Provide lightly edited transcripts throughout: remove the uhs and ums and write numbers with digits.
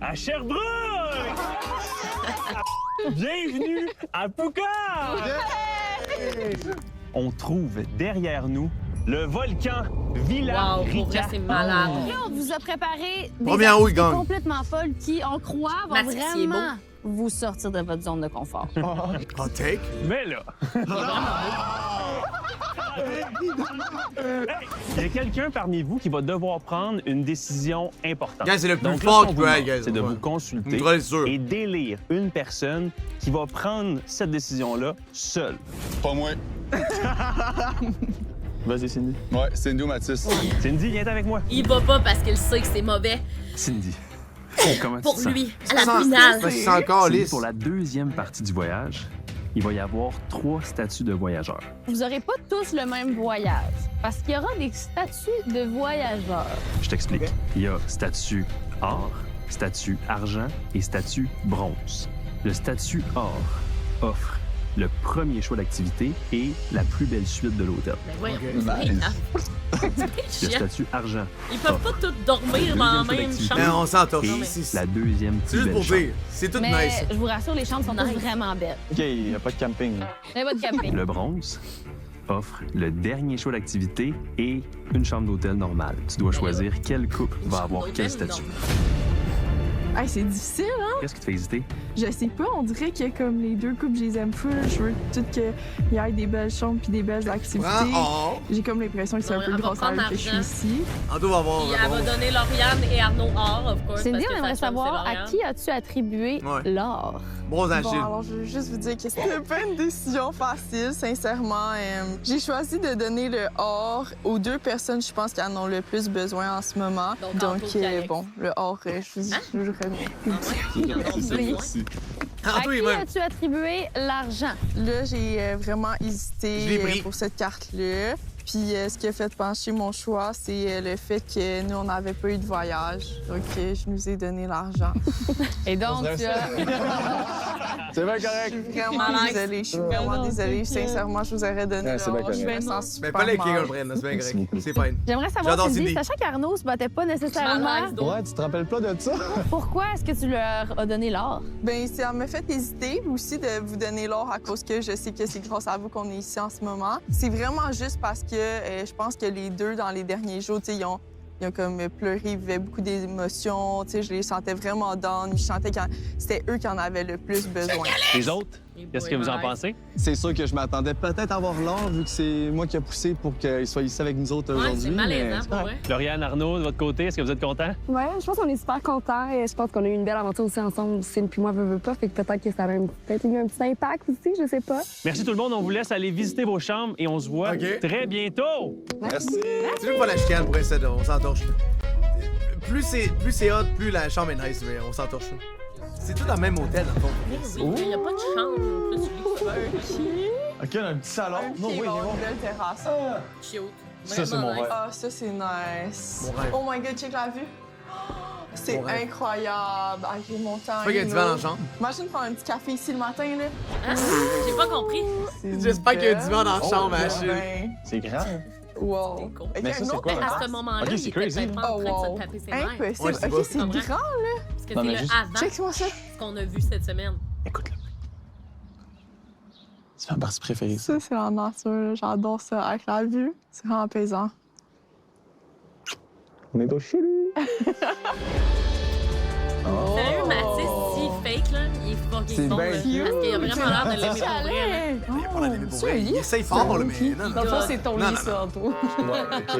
à Sherbrooke! Bienvenue à Poucave! On trouve derrière nous le volcan Villa Wow, pour vrai, Rica. c'est malade. Là, on vous a préparé des Première rouille, activités gang. complètement folles qui, on croit, vont Mathis, il est vraiment vous sortir de votre zone de confort. Hot take. Mais là... Il y a quelqu'un parmi vous qui va devoir prendre une décision importante. Gars, c'est le plus Donc là, fort ce qui qu'on peut vous être, demande, guys. c'est de Ouais. vous consulter Ouais, c'est sûr. et d'élire une personne qui va prendre cette décision-là seule. Pas moi. Vas-y, Cindy. Ouais, Cindy ou Mathis. Cindy, viens avec moi. Il va pas parce qu'il sait que c'est mauvais Cindy, comment pour tu te sens? lui. À la Ça- finale. C'est encore Cindy, lisse. pour la deuxième partie du voyage, il va y avoir 3 statuts de voyageurs. Vous n'aurez pas tous le même voyage, parce qu'il y aura des statuts de voyageurs. Je t'explique. Ok. Il y a statut or, statut argent et statut bronze. Le statut or offre le premier choix d'activité et la plus belle suite de l'hôtel. Ben voyons, Nice. c'est Le chiant. statut argent Ils peuvent pas tous dormir dans la même deuxième chambre. Mais on s'entorche. et C'est la deuxième c'est plus juste belle pour chambre. dire. C'est tout Mais nice. je vous rassure, les chambres sont toutes Nice. vraiment belles. OK, il n'y a pas de camping. là. Mais votre camping. Le bronze offre le dernier choix d'activité et une chambre d'hôtel normale. Tu dois choisir quel couple va avoir quel statut. Hey, c'est difficile, hein? Qu'est-ce qui te fait hésiter? Je sais pas, on dirait que comme les deux couples, je les aime full. Je veux tout qu'il y ait des belles chambres puis des belles activités. Prends or. J'ai comme l'impression que c'est un Ouais, peu elle va grosse à prendre que je suis argent. ici. Anto va avoir. Puis elle va donner Lauriane et Arnaud or, of course. Cindy, parce on que aimerait sa chum, savoir c'est à Lauriane. qui as-tu attribué Ouais. l'or? Bronze Bon, Achille. alors je veux juste vous dire que c'était pas une décision facile, sincèrement. J'ai choisi de donner le or aux deux personnes, je pense, qui en ont le plus besoin en ce moment. Donc, Anto et Alex. bon, le or, je vous Hein? je remets. Anto, À il qui va. as-tu attribué l'argent? Là, j'ai vraiment Je l'ai hésité pris. pour cette carte-là. Puis ce qui a fait pencher mon choix, c'est le fait que nous, on n'avait pas eu de voyage. Donc, je nous ai donné l'argent. Et donc, tu as... C'est bien Je correct. suis vraiment Malaise. désolée. Je suis vraiment désolée. Sincèrement, je vous aurais donné Ouais, c'est bien l'or. Je correct. me sens Mais super pas les qui mal. le prennent, c'est bien correct. C'est pas une. J'aimerais savoir, J'adore Cindy, Cindy. sachant qu'Arnaud se battait pas nécessairement, Malaise, donc. Ouais, tu te rappelles pas de ça? pourquoi est-ce que tu leur as donné l'or? Bien, ça m'a fait hésiter aussi de vous donner l'or à cause que je sais que c'est grâce à vous qu'on est ici en ce moment. C'est vraiment juste parce que je pense que les deux, dans les derniers jours, tu sais, ils ont comme pleuré, ils vivaient beaucoup d'émotions. Tu sais, je les sentais vraiment down. Je sentais que c'était eux qui en avaient le plus besoin. Les autres, qu'est-ce que vous en pensez? C'est sûr que je m'attendais peut-être à avoir l'or, vu que c'est moi qui ai poussé pour qu'il soit ici avec nous autres Ouais, aujourd'hui. c'est malaisant pour vrai. Lauriane, Arnaud, de votre côté, est-ce que vous êtes contents? Ouais, je pense qu'on est super contents et je pense qu'on a eu une belle aventure aussi ensemble. Cine puis moi, veut pas, fait que peut-être que ça a peut-être eu un petit impact aussi, je sais pas. Merci tout le monde, on vous laisse aller visiter vos chambres et on se voit OK. très bientôt! Merci. C'est juste pas la chicane pour essayer de. On s'entorche. Plus c'est hot, plus la chambre est nice, mais on s'entorche. C'est tout dans le même hôtel, dans le fond. Oui, il n'y a pas de chambre. Plus lui, OK, on a un petit salon. Non, oui, bon, viens voir. une belle terrasse. cute. Ça, c'est Vraiment mon nice. rêve. Ah, ça, c'est nice. Mon rêve. Oh my God, check la vue. C'est Mon rêve. incroyable. Avec les montagnes. Pas qu'il y a du vent dans la chambre. Imagine prendre un petit café ici le matin, là. Ah, j'ai pas compris. J'espère qu'il y a du vent dans la chambre, Ben, Achille. C'est grand. Wow. C'est cool. Ok, Mais ça, un c'est autre quoi, Mais un à terrasse. ce moment-là, Ok, il c'est était crazy. peut-être pas en Oh, train de wow. se taper ses nerfs. Impossible. Ouais, c'est OK, bas. c'est Pas vrai. grand, là. Parce que Non, c'est mais le juste- avant Check-moi ça. ce qu'on a vu cette semaine. Écoute-le. C'est ma partie préférée, ça. Ça, c'est la nature. là. J'adore ça. Avec la vue, c'est vraiment apaisant. On est au Chili. Sérieux, Mathis, si fake, là, il est fucking C'est bon. bien là. cute. Parce qu'il a vraiment l'air de l'aimer pour vrai. là. Il a pas l'air d'aimer pour c'est vrai. un Il lit? essaye fort, là, mais. Non, Dans le non. fond, c'est ton Non, lit, non, ça, Anto. Ouais,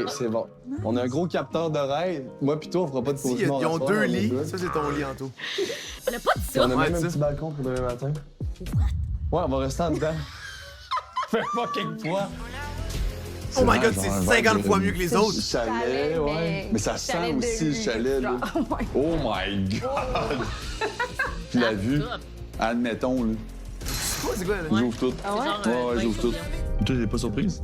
OK, c'est bon. On a un gros capteur d'oreilles. Moi pis toi, on fera pas de Si, pause ils mort à ont soir, deux on est lits. good. Ça, c'est ton lit, Anto. On a pas de Puis on ça. a Ouais, même un ça. petit balcon pour demain matin. Ouais, on va rester en dedans. Fait fucking froid. Oh my God, c'est 50 fois mieux que les autres. Chalet, ouais. Mais ça sent aussi le chalet, là. Oh my God! Puis la vue, admettons, là. C'est quoi, là? J'ouvre tout. C'est genre, Ouais, j'ouvre tout. tourbillon. Toi, t'es pas surprise?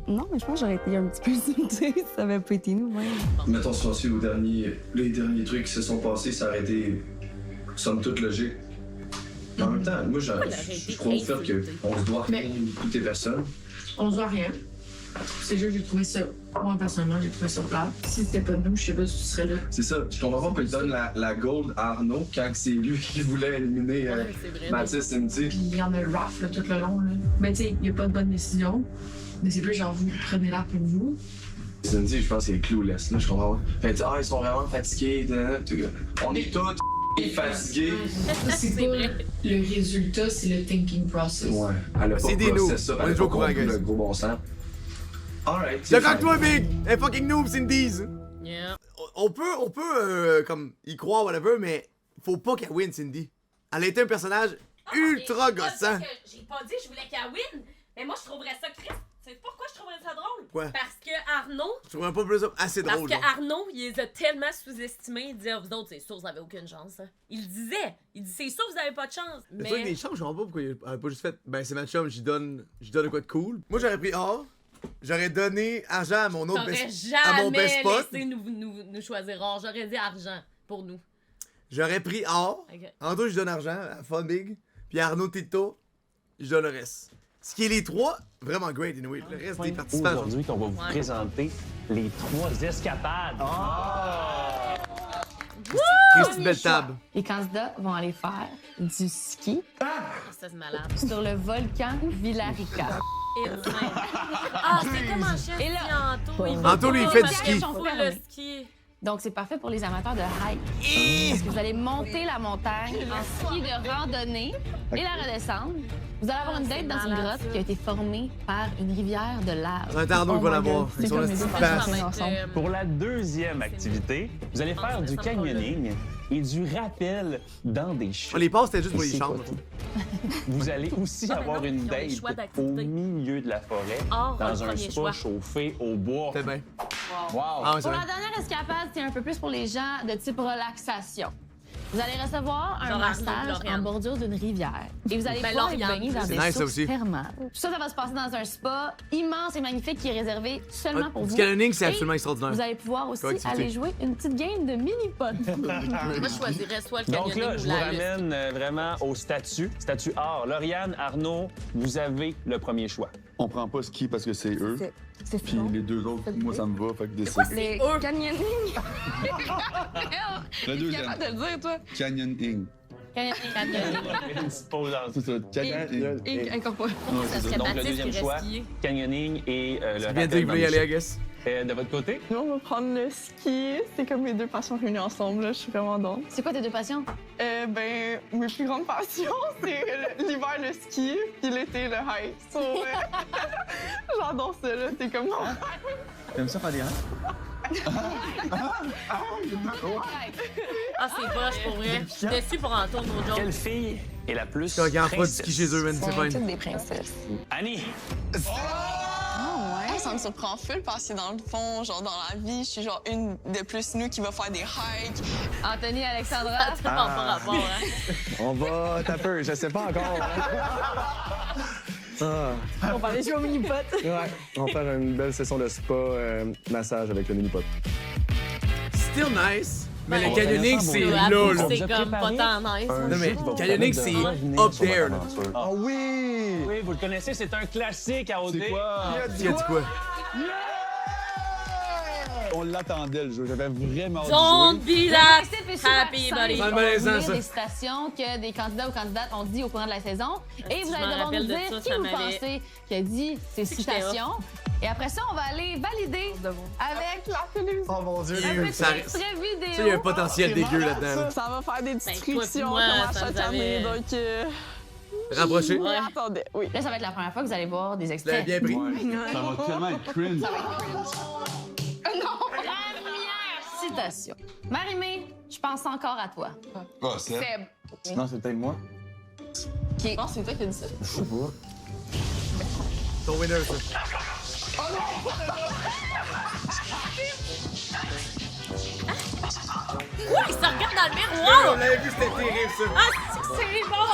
Non, mais je pense que j'aurais été un petit peu insultée si ça avait pas été nous, ouais. Mettons, si on suit les derniers trucs qui se sont passés, ça aurait été, somme toute, logique. Mais en même temps, moi, je crois au fait qu'on se doit rien écouter personne. On se voit rien. C'est juste, j'ai trouvé ça. Moi, personnellement, j'ai trouvé ça plat. Si c'était pas nous, je sais pas si tu serais là. C'est ça. Je comprends pas pourquoi il donne la gold à Arnaud quand c'est lui qui voulait éliminer Mathis, Cindy. Puis il y en a le rough là, tout le long. Là. Mais tu sais, il n'y a pas de bonne décision. Mais c'est plus genre, vous prenez-la pour vous. Cindy, je pense qu'il est clueless, là, je comprends pas. Fait que, ils sont vraiment fatigués. On est tous fatigués. C'est pas le résultat, c'est le thinking process. Ouais, elle a pas C'est des noobs. processé ça. On est Elle a toujours pas au courant, compris guys. le gros bon sens. Alright. D'accord avec toi, Big! Hey, fucking noob, Cindy's! Yeah. On peut comme, y croire, whatever, mais faut pas qu'elle win, Cindy. Elle a été un personnage ultra gossant. J'ai pas dit que je voulais qu'elle win, mais moi, je trouverais ça triste. C'est pourquoi je trouverais ça drôle? Quoi? Parce que Arnaud... Je trouve pas plus assez drôle. Parce que Arnaud, il les a tellement sous-estimés, il disait, vous autres, c'est sûr, vous avez aucune chance. Hein. Il le disait. Il dit, c'est sûr, vous avez pas de chance. Mais Mais... toi, avec les chances, je comprends pas pourquoi il a pas juste fait, ben c'est ma chum, j'y donne de quoi de cool. Moi, j'aurais pris A, j'aurais donné argent à mon autre T'aurais best, à mon best jamais spot. laissé nous choisir or. J'aurais dit argent pour nous. J'aurais pris A, Okay. Anto, je donne argent à Fun Big, puis à Arnaud Tito, je donne le reste. Ce qui est les trois, vraiment great, anyway. Le reste des participants. Aujourd'hui, on va vous présenter les 3 escapades. Christy belle table. Les candidats vont aller faire du ski Ça, c'est malade. sur le volcan Villarrica. Ah, c'est comme en chef, Et là- Anto. Anto, lui, il fait du parce ski. qu'il faut le ski. Donc, c'est parfait pour les amateurs de hike. Parce que vous allez monter la montagne en ski de randonnée et la redescendre. Vous allez avoir une date dans une grotte qui a été formée par une rivière de lave. C'est un Arnaud qui va l'avoir. Ils sont là, comme c'est les passe. deux ensemble. Pour la deuxième activité, vous allez faire du canyoning et du rappel dans des chutes. Les passes, c'était juste pour les C'est chambres. pas Vous allez aussi Ah, mais avoir non, une ils ont des choix date d'activités. au milieu de la forêt, Or, dans le un premier spa choix. chauffé au bois. C'est bien. Wow! Ah, ouais, c'est Pour vrai. la dernière escapade, c'est un peu plus pour les gens de type relaxation. Vous allez recevoir un Genre Arnaud massage Lauriane. en bordure d'une rivière. Et vous allez Ben, pouvoir être Lauriane. baigner dans C'est des nice, ça sources aussi. thermales. Tout ça, ça va se passer dans un spa immense et magnifique qui est réservé seulement pour Du vous. canyoning, c'est Et absolument extraordinaire. Vous allez pouvoir aussi Comme activité. aller jouer une petite game de mini-pot. Moi, je choisirais soit le Donc canyoning là, ou je vous la ramène vraiment au statut or. Lauriane, Arnaud, vous avez le premier choix. On prend pas ski parce que c'est eux. C'est Puis les deux autres, moi, ça me va. Fait que décide. Les eux. canyoning. Le deuxième. Capable de le dire, toi. Canyoning. Canyoning. Une petite pause en C'est ça. Canyoning. Et incorporé. Ça serait Donc, le Baptiste deuxième qui choix, irait skier. canyoning et le C'est bien rappel dit que vous dans voulez y les aller, I chutes. guess. De votre côté? Nous, on va prendre le ski. C'est comme mes deux passions réunies ensemble. Là. Je suis vraiment dans. C'est quoi tes deux passions? Ben, mes plus grandes passions, c'est l'hiver, le ski, puis l'été, le hike. So, j'adore ça, là. C'est comme... T'aimes ça faire des Ah, c'est poche pour vrai. Je suis déçue pour Anto, no joke. Quelle fille est la plus Quand ils en font du princesse? ski chez eux, man, c'est fine. toutes des princesses. Annie! Ouais, ça me surprend full parce que dans le fond, genre dans la vie, je suis genre une de plus nous qui va faire des hikes. Anthony, Alexandra. Ça n'a pas rapport, hein. On va taper, je sais pas encore. On va aller jouer au mini-pot. Ouais, on va faire une belle session de spa massage avec le mini-pot. Still nice. Mais Ben, le canyoning, c'est là, là. C'est comme pas tant nice. Non, mais canyoning, c'est up there, là. Ah oui! Oui, vous le connaissez, c'est un classique à OD. C'est quoi? Tu as dit quoi? On l'attendait, le jeu. J'avais vraiment hâte Don't de jouer. be that happy, buddy. C'est malaisant, ça. Des citations que des candidats ou candidates ont dit au courant de la saison. Et vous je allez m'en devoir nous rappelle de dire ça, qui ça vous m'avait- pensez qui a dit ces que j'étais citations. Et après ça, on va aller valider avec La télévision. Oh mon Dieu! un petit Ça- extrait vidéo. Ça, il y a un potentiel dégueu là-dedans. là. Ça va faire des Ben, toi descriptions puis moi, comme à ça chaque nous année. avait- Donc, Rapproché. Ouais. attendez, oui. Là, ça va être la première fois que vous allez voir des Tu l'as extraits. bien pris. Ça va tellement être cringe. Première citation. Marie-Mé, je pense encore à toi. Ah, c'est... Seb. Non, c'est peut-être moi. Qui? Je pense que c'est toi qui as dit ça. Je sais pas. Ton winner, ça. Ouais, il se regarde dans le On miroir! l'avait vu, c'était terrible, ça. Ah, c'est bon!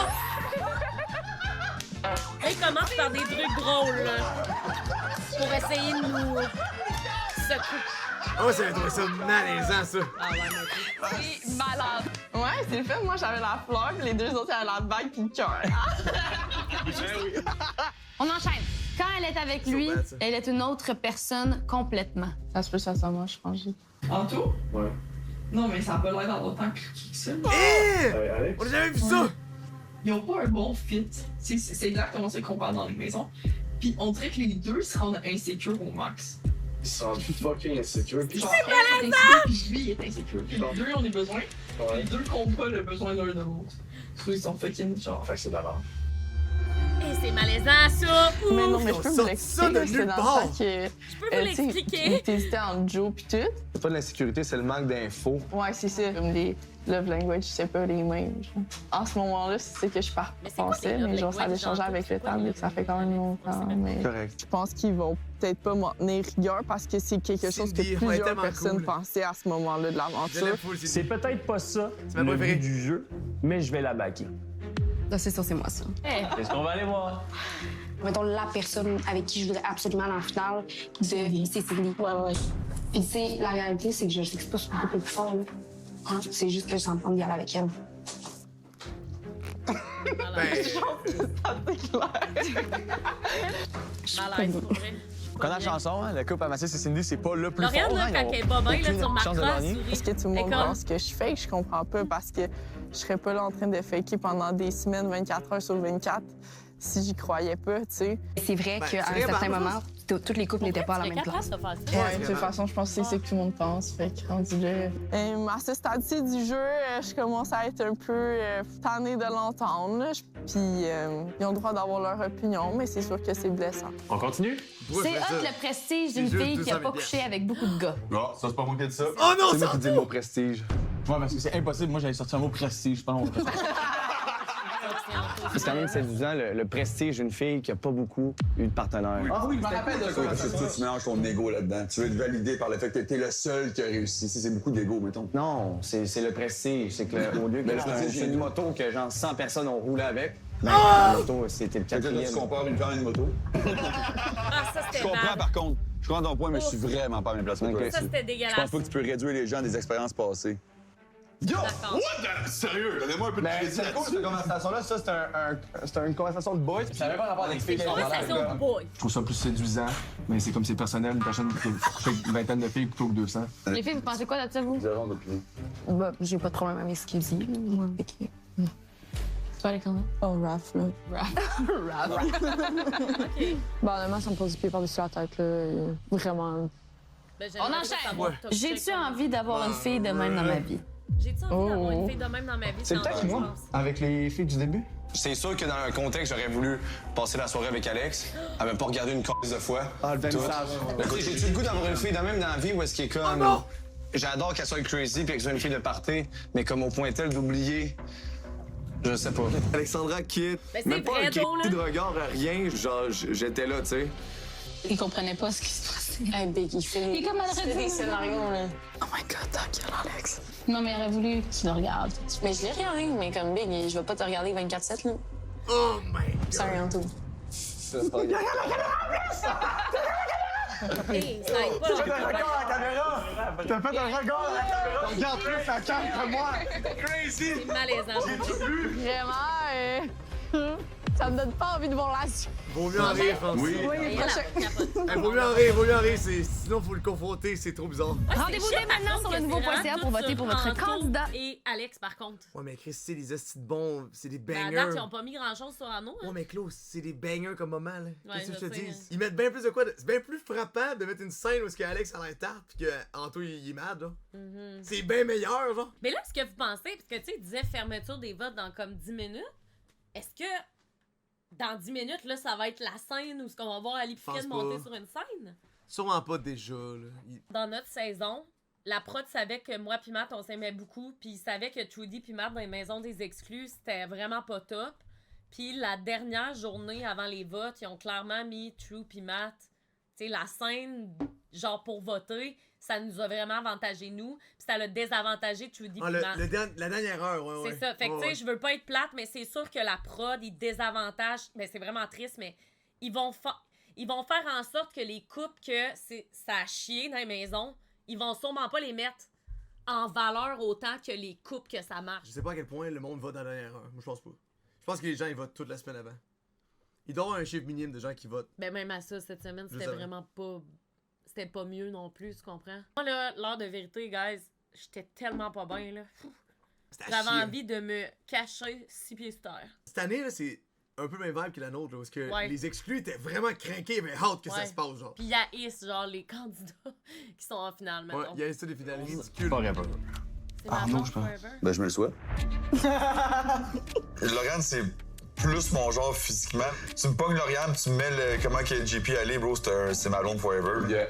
Il commence par des trucs drôles, là. Pour essayer de nous secouer. Oh, ça va trouver ça malaisant, ça. Ah ouais, mais C'est malade. Ouais, c'est le fait. Moi, j'avais la fleur, puis les deux autres avaient la bague puis le cœur. On enchaîne. Quand elle est avec So lui, bad, ça. elle est une autre personne complètement. Ça se peut que ça soit moi, je pense. Anto? Ouais. Non, mais ça a pas l'air dans longtemps que ça. Alex? On a jamais vu ça! Ils ont pas un bon fit. C'est exactement ce qu'on parle dans les maisons. Puis on dirait que les deux se rendent insécures au max. Ils sont fucking insécures. Genre, elle est insécure, puis lui il est insécure. Puis les deux ont des besoins. Puis les deux n'ont pas le besoin l'un de l'autre. Ils sont fucking genre. Fait que c'est de la merde. Et c'est malaisant, ça! Ouh! Mais non, mais Ils je ont peux vous sorti ça de l'expliquer. C'est nulle dans part. le fait que. Je peux vous l'expliquer. T'hésitais entre Joe pis tout. C'est pas de l'insécurité, c'est le manque d'infos. Ouais, c'est ça. Comme les love language, c'est pas les mêmes. Genre. En ce moment-là, c'est que je Mais c'est quoi pensais, tes love mais genre, ça a language, changé genre, avec c'est le quoi temps, les vu que ça fait quand même longtemps. Mais Correct. je pense qu'ils vont peut-être pas m'en tenir rigueur parce que c'est quelque chose que Cindy, ouais, plusieurs tellement personnes cool. pensaient à ce moment-là de Je l'aventure. l'aime full, C'est peut-être pas ça ma le préférée. but du jeu, mais je vais la backer. Là, c'est sûr, c'est moi, ça. Qu'est-ce qu'on va aller voir? Mettons, la personne avec qui je voudrais absolument aller en finale, c'est Cindy. Ouais. Puis, tu sais, la réalité, c'est que je sais que c'est pas super plus fort, là. Hein? C'est juste que je sens d'y aller avec elle. Malaise, pour vrai. Connais la chanson, hein? Le couple à Mathis et Cindy, c'est pas le plus Lauriane, fort. là, hein, quand elle est pas bien, là, sur ma chance de crosse, gagner. Est-ce que tout le monde comme- pense que je fake? Je comprends pas parce que je serais pas là en train de faker pendant des semaines, 24 heures sur 24, si j'y croyais pas, tu sais. C'est vrai Ben, qu'à c'est un vrai, certain ben, moment, tous les couples n'étaient pas à la même place. de faire ça. Ouais, de toute façon, je pense que c'est ce que tout le monde pense. Fait que rendu là. À ce stade-ci du jeu, je commence à être un peu tannée de l'entendre. Là. Puis ils ont le droit d'avoir leur opinion, mais c'est sûr que c'est blessant. On continue? Pourquoi C'est je fais hot ça? le prestige d'une C'est juste fille qui a 200 pas 000 couché avec beaucoup de gars. Non, ça, c'est pas moi qui ai dit ça. Oh non, C'est moi ça qui dis le mot prestige. Ouais, parce que c'est impossible. Moi, j'allais sortir un mot prestige, je pense. C'est quand même séduisant, le prestige d'une fille qui a pas beaucoup eu de partenaires. Ah oui, je me rappelle de ça. Parce que toi, tu mélanges ton ego là-dedans. Tu veux être validé par le fait que t'es le seul qui a réussi. C'est beaucoup d'ego, mettons. Non, c'est le prestige. C'est que au lieu que Mais le prestige, c'est une c'est- moto que genre 100 personnes ont roulé avec, ben, Ah! la moto, c'était le Fait que là, quatrième. tu compares une femme à une moto. Ah, ça, Je c'était comprends, mal. par contre. Je comprends ton point, mais je suis vraiment pas à la même place que toi Ok. Ça, là-dessus. c'était Je dégueulasse. pense pas que tu peux réduire les gens à des expériences passées. Yo! D'accord. What? Sérieux? Donnez-moi un peu de Mais crédit c'est cool, cette conversation-là. Ça, c'est une conversation de boys. Ça n'avait pas rapport avec filles. Conversation de boy. Je trouve ça plus séduisant, mais c'est comme c'est personnel. Une personne qui fait une vingtaine de filles plutôt que 200. Les filles, vous pensez quoi de ça, vous? Zéro d'opinion. Bah, j'ai pas de problème avec ce qu'il dit, là, moi. Fait que- Toi, Alexandra? Oh, Raph, là. Bah, honnêtement, ça me pose du pied par-dessus la tête, là. Vraiment. Ben, j'aimerais On ça enchaîne. savoir top J'ai-tu check. envie d'avoir une fille de même dans ma vie? J'ai-tu envie d'avoir une fille de même dans ma vie? C'est le temps Non, qui je va pense. avec les filles du début. C'est sûr que dans un contexte, j'aurais voulu passer la soirée avec Alex, à même pas regarder une cause de fois. Ah, le Tout. vernissage. Écoute, j'ai-tu le goût d'avoir une fille de même dans la vie où est-ce qu'il est comme. J'adore qu'elle soit crazy puis qu'elle soit une fille de party, mais comme au point tel d'oublier. Je sais pas. Alexandra quitte. Ben, c'est Même pas vrai, un drôle, clin là. de regard, rien. Genre, j'étais là, tu sais. Il comprenait pas ce qui se passait. Hey, Big, il fait comme elle il fait aurait des dit. scénarios, là. Oh my God, ta gueule, Alex. Non, mais elle aurait voulu que tu le regardes. Mais je l'ai regardé, mais comme Big, je vais pas te regarder 24/7, là. Oh my God. Sorry, Anto. Hey, ça aide pas. T'as fait un regard à la caméra! T'as fait un regard à la caméra! Regarde plus sa carte que moi! C'est malaisant. Vraiment, ça me donne pas envie de voir la suite. Vaut mieux en rire, Francis. Oui. Et là, capote. Vaut mieux en rire, vaut mieux en rire. Sinon, faut le confronter, c'est trop bizarre. Rendez-vous dès maintenant sur le nouveau.ca pour voter pour votre candidat. Et Alex, par contre. Ouais, mais Chris, c'est des estis de bons, c'est des Ben, à bangers. date, ils ont pas mis grand-chose sur Arnaud. hein. Ouais, mais Claude, c'est des bangers comme moment, là. Qu'est-ce que je je te sais, dis? hein. Ils mettent bien plus de quoi. C'est bien plus frappant de mettre une scène où est-ce que Alex a l'air tarte pis que Anto il est mad, là. Mhm. C'est bien meilleur, genre. Mais là, ce que vous pensez, parce que tu sais, il disait fermeture des votes dans comme 10 minutes, est-ce que dans 10 minutes, là, ça va être la scène où ce qu'on va voir Ali Pense Piquet monter pas. sur une scène? Sûrement pas déjà, là. Dans notre saison, la prod savait que moi pis Matt, on s'aimait beaucoup, puis il savait que Trudy pis Matt dans les maisons des exclus, c'était vraiment pas top. Puis la dernière journée avant les votes, ils ont clairement mis True pis Matt. Tu sais, la scène, genre pour voter, ça nous a vraiment avantagé nous, puis ça l'a désavantagé Trudy Ah, pis Matt. la dernière heure, ouais, ouais. C'est ça. Fait que, Ouais, tu sais, ouais. je veux pas être plate, mais c'est sûr que la prod, ils désavantagent. Ben, c'est vraiment triste, mais ils vont faire en sorte que les couples que ça a chié dans les maisons, ils vont sûrement pas les mettre en valeur autant que les couples que ça marche. Je sais pas à quel point le monde vote dans la dernière heure. Moi, je pense pas. Je pense que les gens, ils votent toute la semaine avant. Il doit y avoir un chiffre minimum de gens qui votent. Ben, même à ça, cette semaine, c'était Je sais. vraiment pas. C'était pas mieux non plus, tu comprends? Moi, là, l'heure de vérité, guys, j'étais tellement pas bien, là. J'avais envie de me cacher 6 pieds sur terre. Cette année, là, c'est un peu même vibe que la nôtre, là, parce que Ouais. les exclus étaient vraiment craqués, mais hâte que ça Ouais. se passe, genre. Puis il y a genre, les candidats qui sont en finale, Ouais, maintenant. il y a ça des finales ridicules. Forever. C'est ma blonde forever. Ben, je me le souhaite. Lauriane, c'est plus mon genre physiquement. Tu me pognes Lauriane, tu me mets comment que JP allait, bro, c'est ma blonde forever. Yeah.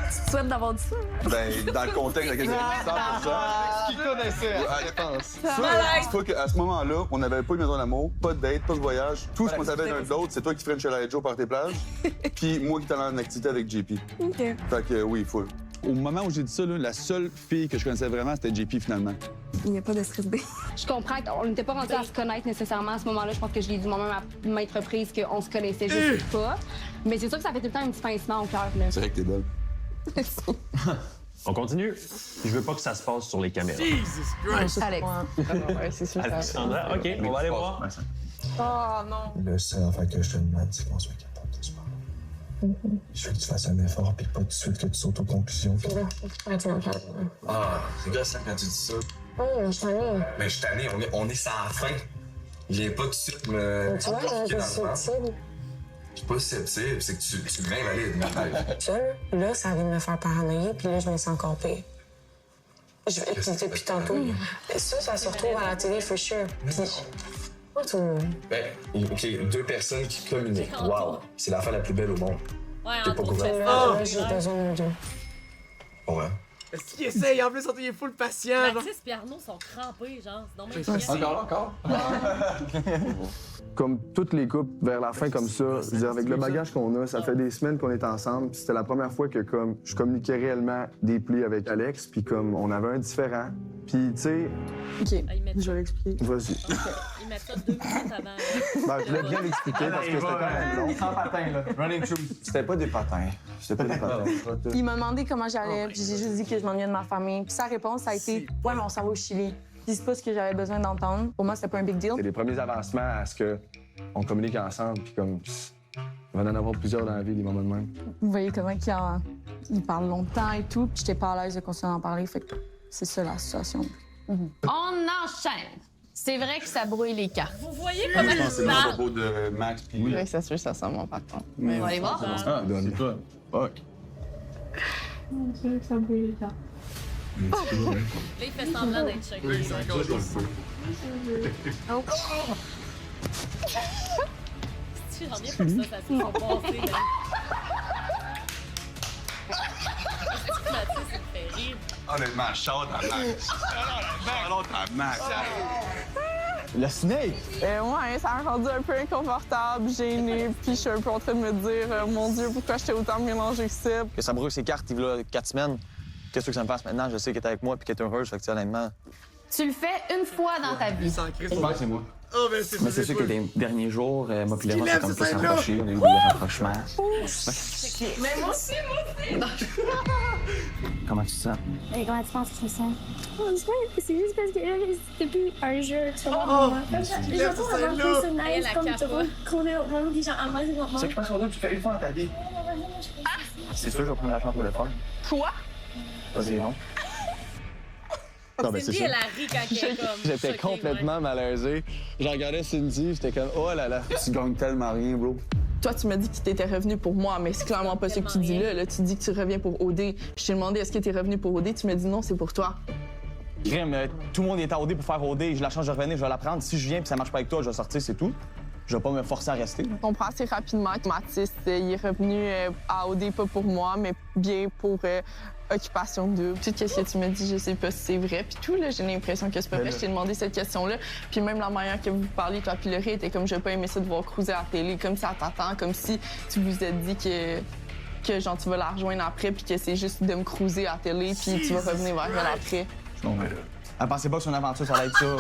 Tu te souhaites d'avoir dit ça? Ben, dans le contexte avec lequel j'ai 100%. Qui connaissait la réponse? Dis-toi qu'à ce moment-là, on n'avait pas eu maison d'amour, pas de date, pas de voyage. Tout ce qu'on savait l'un de l'autre, c'est toi qui ferais une chaleur Joe par tes plages, puis moi qui étais en activité avec JP. OK. Fait que oui, full. Au moment où j'ai dit ça, là, la seule fille que je connaissais vraiment, c'était JP finalement. Il n'y a pas de stress B. Je comprends qu'on n'était pas rendu à se connaître nécessairement à ce moment-là. Je pense que je l'ai dit moi-même à maintes reprises qu'on se connaissait juste pas. Mais c'est sûr que ça fait tout le temps un petit pincement au cœur. C'est vrai que t'es belle. On continue. Je veux pas que ça se passe sur les caméras. Jesus Christ! Alex. Ouais, c'est sûr. Alexandra, OK, on va aller voir. Oh non. Le seul affaire que je te demande, c'est qu'on soit capable de se parler. Je veux que tu fasses un effort, puis pas tout de suite que tu sautes aux conclusions. Ah, c'est gossant quand tu dis ça. Oui, mais je t'en ai. Mais je suis tanné, on est sans fin. Il est pas tout de suite me. Tu vois, embarquer je dans suis le vent. susceptible. Je suis pas susceptible, c'est que tu m'invalides. Ça, là, ça vient de me faire paranoïer, puis là, je me sens encore pire. Puis depuis tantôt, ça se retrouve à la télé, for sure. Puis, pas tout le monde. Ben, OK, 2 personnes qui communiquent. Wow, c'est l'affaire la plus belle au monde. Ouais, T'es en pas tout couvert. cas. Là, j'ai besoin de deux. Ouais. Est-ce qu'il essaye? En plus, il est full patient, genre. Mathis et Arnaud sont crampés, genre. C'est donc bien Merci. chiant. Encore. Comme toutes les couples vers la fin comme ça, je veux dire, avec le bagage qu'on a, ça fait des semaines qu'on est ensemble. Puis c'était la première fois que comme je communiquais réellement des plis avec Alex, puis comme on avait un différent. Puis tu sais, OK, Ah, ils mettent je vais l'expliquer. vas-y. Ils mettent ça 2 minutes avant. Ben, je voulais bien l'expliquer parce que c'était quand même long. Sans patin, là. Running through. C'était pas des patins. C'était pas des patins. Il m'a demandé comment j'allais, puis j'ai juste dit que je m'ennuyais de ma famille. Puis sa réponse, ça a été « Ouais, mais on s'en va au Chili ». Puis c'est pas ce que j'avais besoin d'entendre. Pour moi, c'était pas un big deal. C'est les premiers avancements à ce que on communique ensemble, puis comme il va en avoir plusieurs dans la vie, des moments de même. Vous voyez comment il parle longtemps et tout, puis j'étais pas à l'aise de continuer d'en parler, fait que c'est ça la situation. On enchaîne. C'est vrai que ça brouille les cartes. Vous voyez comment Je pense que c'est ils le parlent? propos de Max puis Oui, c'est sûr, ça sent bon par contre. On va aller voir. Ah, c'est toi. Fuck. Ça brûle les cartes. Là, il fait semblant d'être choqué. Oui, c'est encore des J'en viens pour ça se soit passé. Là. Mathis, ça me fait rire. Honnêtement, shout à Max. Shout à Max. Le snake! Ouais, ça m'a rendu un peu inconfortable, gênée, puis je suis un peu en train de me dire mon Dieu, pourquoi j'étais autant mélangée que ça. Que ça brûle ses cartes, il y a 4 semaines. Qu'est-ce que ça me fasse maintenant? Je sais qu'elle est avec moi puis qu'elle est heureuse, fait que honnêtement. Tu le fais une fois dans ta vie. C'est moi. Oh, ben c'est Mais c'est sûr que les derniers jours, moi puis Léa, lève, c'est comme c'est plus simple, rapproché, on a eu des rapprochements. Mais moi aussi, Comment tu te sens? Et comment tu penses que je me sens? C'est juste parce que c'était plus un jeu, tu vois. Oh, Je lève, trouve c'est vraiment là. plus Elle nice la comme capote. qu'on est vraiment des gens à moi, c'est vraiment. C'est que je pense que tu fais une fois dans ta vie. C'est sûr, je vais prendre la chance pour le faire. Quoi? Vas-y, non? Non, ben, c'est Cindy, ça. elle a ri quand elle est comme. J'étais choquée, complètement malaisé. Je regardais Cindy, j'étais comme, oh là là. Tu gagnes tellement rien, bro. Toi, tu m'as dit que tu étais revenu pour moi, mais c'est clairement pas ce que tu dis là. Là, tu dis que tu reviens pour OD. Puis je t'ai demandé est-ce que tu es revenu pour OD, tu m'as dit non, c'est pour toi. Crème, tout le monde est à OD pour faire OD. J'ai la chance de revenir, je vais la prendre. Si je viens puis ça marche pas avec toi, je vais sortir, c'est tout. Je vais pas me forcer à rester. Je comprends assez rapidement que Mathis, il est revenu à OD pas pour moi, mais bien pour occupation double. Tout ce que tu me dis, je sais pas si c'est vrai. Puis tout, là, j'ai l'impression que c'est pas vrai. Je t'ai demandé cette question-là. Puis même la manière que vous parliez, toi puis Laurie, était comme, j'ai pas aimé ça de voir cruiser à la télé, comme si elle t'attend, comme si tu vous êtes dit que genre, tu vas la rejoindre après, puis que c'est juste de me cruiser à la télé, puis tu vas revenir vers elle après. Elle pensait pas que son aventure, ça allait être ça.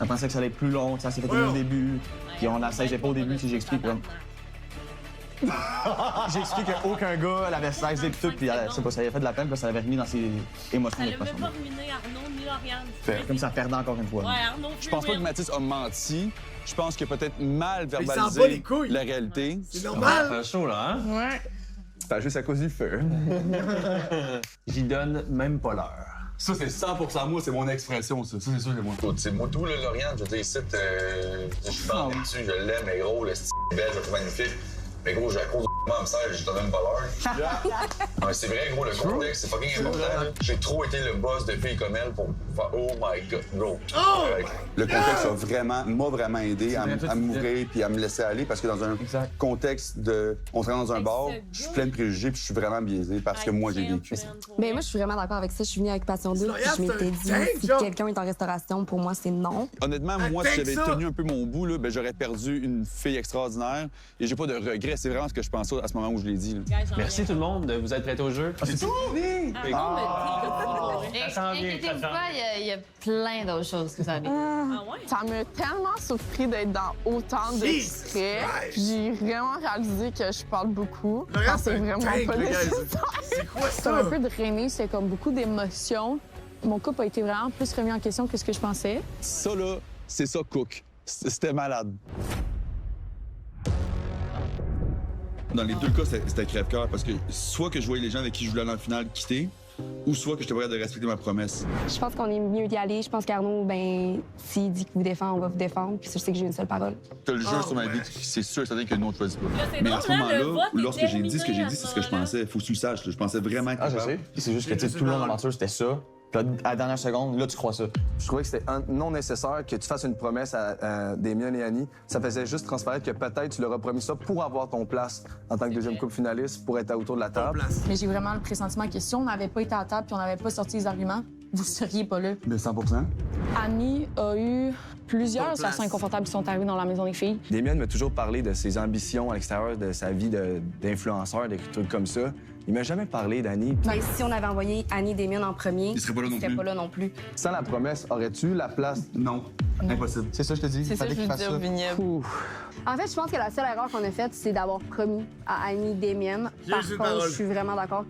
Elle pensait que ça allait être plus long, que ça s'est fait au début. Puis on la sèche pas au début, si j'explique. Comme... J'ai expliqué qu'aucun gars l'avait sexé pis tout, puis je sais pas, ça avait fait de la peine, puis ça l'avait remis dans ses émotions. Ça l'a même pas ruiné Arnaud ni Lauriane. Comme ça perdait encore une fois. Ouais, Arnaud, Je pense pas que Mathis a menti. Je pense qu'il a peut-être mal il s'en bat les verbalisé couilles. la réalité. C'est normal. Ça fait chaud, là, hein? Ouais. C'est juste à cause du feu. J'y donne même pas l'heure. Ça, c'est 100% moi, c'est mon expression, ça. Ça, c'est sûr, c'est moi. C'est moi tout, là, Lauriane. Je veux dire, ici, je suis bandé dessus, je l'aime, mais gros, le style est belle, je le trouve magnifique. Mais gros, j'ai à cause du me serre, je te donne même pas l'heure. Ouais, c'est vrai, gros, le contexte, c'est fucking important. Là. J'ai trop été le boss de filles comme elle pour faire oh my god, bro. Oh! Le contexte m'a vraiment aidé à m'ouvrir puis à me laisser aller parce que dans un contexte de. On se rend dans un bar, je suis plein de préjugés puis je suis vraiment biaisé parce que moi j'ai vécu. Ben moi, je suis vraiment d'accord avec ça. Je suis venue avec Passion Double, puis je m'étais dit, si quelqu'un est en restauration, pour moi, c'est non. Honnêtement, moi, si j'avais tenu un peu mon bout, là, ben, j'aurais perdu une fille extraordinaire et j'ai pas de regrets. C'est vraiment ce que je pensais à ce moment où je l'ai dit. Là. Merci tout le monde de vous être prêts au jeu. C'est tout? Oui! Inquiétez-vous pas, il y a plein d'autres choses que ça arrive. Ça m'a tellement surpris d'être dans autant d'extraits. J'ai vraiment réalisé que je parle beaucoup. Quand c'est vraiment pas nécessaire. C'est quoi C'était ça? un peu drainé, c'est comme beaucoup d'émotions. Mon couple a été vraiment plus remis en question que ce que je pensais. Ça, là, c'est ça, Cook. C'était malade. Dans les deux cas, c'était crève-cœur parce que soit que je voyais les gens avec qui je voulais aller en finale quitter, ou soit que j'étais prêt de respecter ma promesse. Je pense qu'on est mieux d'y aller. Je pense qu'Arnaud, ben, s'il dit qu'il vous défend, on va vous défendre. Puis ça, je sais que j'ai une seule parole. T'as le jeu sur ma vie, c'est sûr et certain que non, tu choisis pas. c'est Mais drôle, à ce hein, le moment-là, vote est lorsque j'ai dit ce que j'ai terminé dit, à c'est ce que je pensais. Faut que tu le saches. Je pensais vraiment que Ah, je sais. C'est juste que tu sais, tout le long de l'aventure, c'était ça. Puis là, à la dernière seconde, là, tu crois ça. Je trouvais que c'était non nécessaire que tu fasses une promesse à Damien et Annie. Ça faisait juste transparaître que peut-être tu leur as promis ça pour avoir ton place en tant que deuxième couple finaliste, pour être autour de la table. Mais j'ai vraiment le pressentiment que si on n'avait pas été à table et on n'avait pas sorti les arguments, vous seriez pas là. Mais 100%. Annie a eu plusieurs situations inconfortables qui sont arrivées dans la maison des filles. Damien m'a toujours parlé de ses ambitions à l'extérieur de sa vie d'influenceur, des trucs comme ça. Il m'a jamais parlé d'Annie. Mais si on avait envoyé Annie et Damien en premier, il serait pas là non plus. Sans la promesse, aurais-tu la place? Non. Impossible. C'est ça, je te dis. C'est ça que je veux dire, Vignev. En fait, je pense que la seule erreur qu'on a faite, c'est d'avoir promis à Annie et Damien. Par contre, je suis vraiment d'accord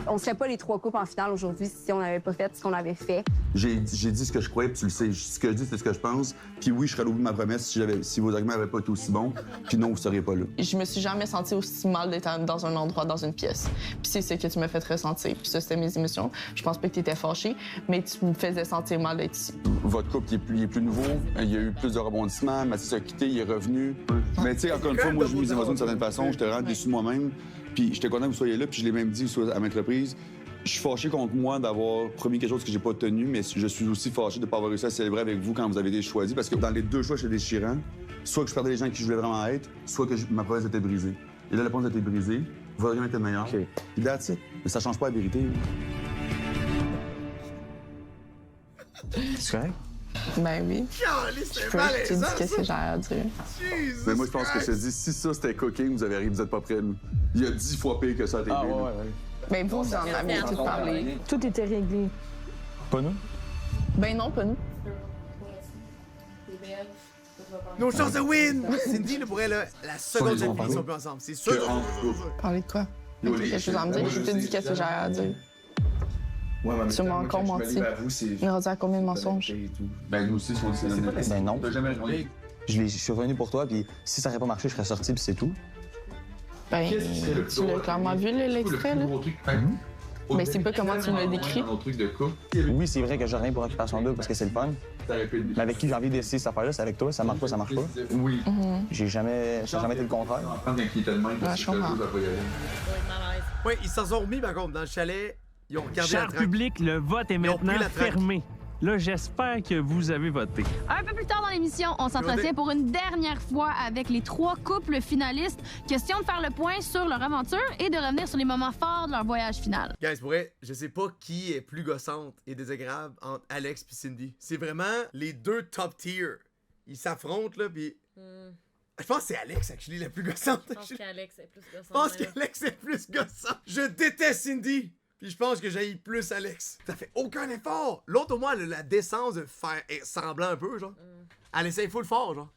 qu'on ne serait pas les trois couples en finale aujourd'hui si on n'avait pas fait ce qu'on avait fait. J'ai dit ce que je croyais, puis tu le sais. Ce que je dis, c'est ce que je pense. Puis oui, je serais au bout de ma promesse si vos arguments n'avaient pas été aussi bons. Puis non, vous seriez pas là. Je me suis jamais sentie aussi mal d'être dans un endroit, dans une pièce. Puis c'est ce que tu m'as fait ressentir. Puis ça, c'était mes émotions. Je pense pas que tu étais fâchée, mais tu me faisais sentir mal d'être ici. Votre couple il est plus nouveau. Il y a eu plus de rebondissements. Mathis a quitté, il est revenu. Mais tu sais, encore une fois, moi, je mis mes émotions d'une certaine façon. J'étais vraiment déçu moi-même. Puis j'étais content que vous soyez là. Puis je l'ai même dit à maintes reprises. Je suis fâché contre moi d'avoir promis quelque chose que j'ai pas tenu, mais je suis aussi fâché de ne pas avoir réussi à célébrer avec vous quand vous avez été choisis. Parce que dans les deux choix, j'étais déchirant. Soit que je perdais les gens qui je voulais vraiment être, soit que ma promesse était brisée. Et là, la promesse était brisée. Votre argument était meilleur. Puis that's it. Mais ça change pas la vérité. C'est correct? Ben oui. Je peux te dire ce que j'ai à dire. Mais moi, je pense que je te dis, si ça c'était cooking, vous êtes pas prêts. Il y a 10 fois pire que ça à TV. Ah ouais. Ben vous en avez tout parlé. Tout était réglé. Pas nous? Ben non, pas nous. Nos chances de win! Cindy, là, pour elle, la seconde de vie, ils sont plus ensemble. C'est sûr. Parler de quoi? Quelque chose à me dire? Je te dis qu'est-ce que j'ai à dire. Tu m'as encore menti. On est rendu à combien de mensonges? Ben nous aussi, c'est Ben non. T'as jamais répondu. Je suis revenu pour toi, puis si ça n'aurait pas marché, je serais sorti, puis c'est tout. Ben, tu l'as clairement vu, l'extrait, là? Mais c'est pas comment tu me l'as décrit. Oui, c'est vrai que j'ai rien pour Occupation Double parce que c'est le fun. Mais avec qui j'ai envie d'essayer cette affaire-là, c'est avec toi. Ça marche pas, ça marche pas. Oui. Ça n'a jamais été le contraire. Je comprends. Oui, ils s'en sont remis, par contre, dans le chalet. Ils ont regardé Cher la traque. public, le vote est maintenant pris la traque. fermé. Là, j'espère que vous avez voté. Un peu plus tard dans l'émission, on s'entretient pour une dernière fois avec les 3 couples finalistes. Question de faire le point sur leur aventure et de revenir sur les moments forts de leur voyage final. Guys, pour vrai, je sais pas qui est plus gossante et désagréable entre Alex et Cindy. C'est vraiment les deux top tier. Ils s'affrontent, là, puis... Je pense que c'est Alex, actually, la plus gossante. Je pense qu'Alex est plus gossant. Je pense qu'Alex est plus gossant. Je déteste Cindy. Puis je pense que j'haïs plus Alex. Ça fait aucun effort. L'autre, au moins, elle a la décence de faire semblant un peu, genre. Elle essaye full fort, genre.